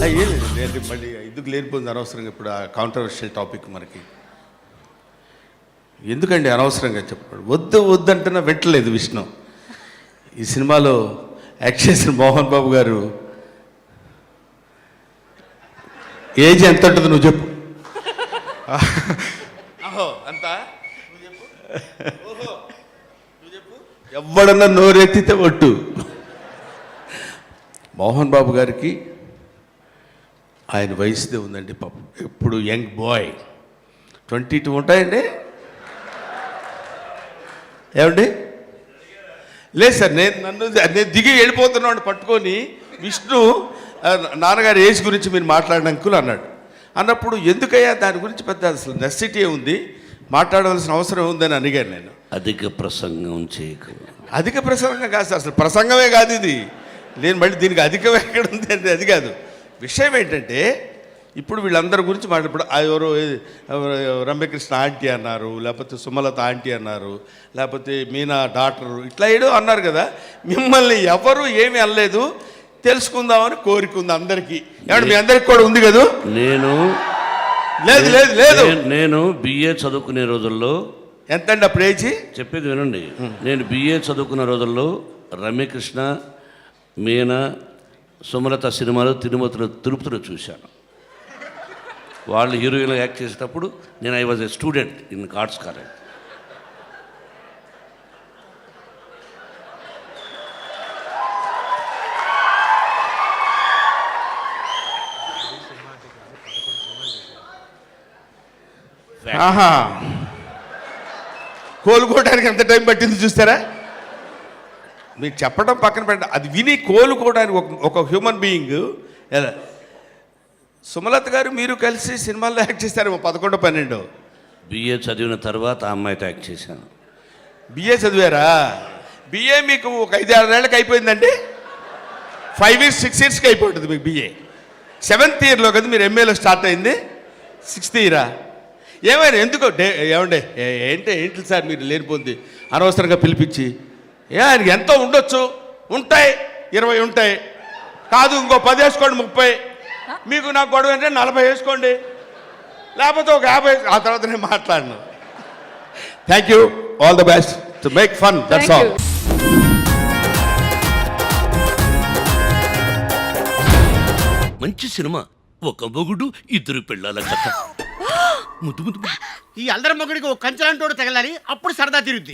ఏం లేదు నేను మళ్ళీ ఎందుకు లేనిపోయింది అనవసరంగా ఇప్పుడు ఆ కాంట్రవర్షియల్ టాపిక్ మనకి ఎందుకండి అనవసరంగా చెప్పాడు. వద్దు వద్దంటున్నా వెంటలేదు విష్ణు. ఈ సినిమాలో యాక్ట్ చేసిన మోహన్ బాబు గారు ఏజ్ ఎంత ఉంటుంది నువ్వు చెప్పు. అంతా ఎవడన్నా నోరెత్తితే ఒట్టు. మోహన్ బాబు గారికి ఆయన వయసుదే ఉందండి పాపం. ఇప్పుడు యంగ్ బాయ్ 22 ఉంటాయండి. ఏమండి లేదు సార్, నేను దిగి వెళ్ళిపోతున్నాడు పట్టుకొని విష్ణు నాన్నగారి ఏజ్ గురించి మీరు మాట్లాడిన అంకుల్ అన్నాడు. అన్నప్పుడు ఎందుకయ్యా దాని గురించి పెద్ద అసలు నెసిటీ ఉంది, మాట్లాడవలసిన అవసరం ఉందని అడిగాను నేను. అధిక ప్రసంగం చేయకు. అధిక ప్రసంగం కాదు సార్, అసలు ప్రసంగమే కాదు ఇది. నేను మళ్ళీ దీనికి అధికం ఎక్కడ ఉంది అంటే అది కాదు. విషయం ఏంటంటే ఇప్పుడు వీళ్ళందరి గురించి మాట్లాడప్పుడు ఎవరో రమ్యకృష్ణ ఆంటీ అన్నారు, లేకపోతే సుమలత ఆంటీ అన్నారు, లేకపోతే మీనా డాక్టరు, ఇట్లా ఏదో అన్నారు కదా. మిమ్మల్ని ఎవరు ఏమీ అనలేదు, తెలుసుకుందామని కోరిక ఉంది అందరికీ. ఏమంటే మీ అందరికి కూడా ఉంది కదా. నేను బిఏ చదువుకునే రోజుల్లో ఎంతండి అప్పుడు ఏజీ చెప్పేది వినండి. నేను బిఏ చదువుకున్న రోజుల్లో రమ్యకృష్ణ, మీనా, సుమలత సినిమాలు తిరుపతిలో చూశాను. వాళ్ళు హీరోయిన్గా యాక్ట్ చేసేటప్పుడు నేను I was a student in arts college. ఆహా, కోలుకోవడానికి ఎంత టైం పట్టింది చూస్తారా. మీరు చెప్పడం పక్కన పెట్టండి, అది విని కోలుకోవడానికి ఒక హ్యూమన్ బీయింగ్. ఎలా సుమలత గారు మీరు కలిసి సినిమాల్లో యాక్ట్ చేశారు 11, 12. బిఏ చదివిన తర్వాత ఆ అమ్మాయితో యాక్ట్ చేశాను. బిఏ చదివారా? బిఏ మీకు ఒక 5-6 ఏళ్ళకి అయిపోయిందండి. 5 years 6 yearsకి అయిపోతుంది మీకు బిఏ. 7th yearలో కదా మీరు ఎంఏలో స్టార్ట్ అయింది. 6th year ఏమైనా ఎందుకో ఏమండే ఏంటి సార్ మీరు లేనిపోంది అనవసరంగా పిలిపించి. ఆయనకి ఎంతో ఉండొచ్చు, ఉంటాయి 20 ఉంటాయి కాదు, ఇంకో 10 వేసుకోండి 30. మీకు నాకు గొడవ అంటే 40 వేసుకోండి, లేకపోతే ఒక 50. ఆ తర్వాత నేను మాట్లాడను. Thank you, all the best to make fun, that's all. మంచి సినిమా, ఒక మొగుడు 2 పిల్లల కథ. ముద్దు ముద్దు. ఈ అల్లరి మొగుడికి ఒక కంచలాంటోడు తగలాలి, అప్పుడు సరదా తిరుగుద్ది.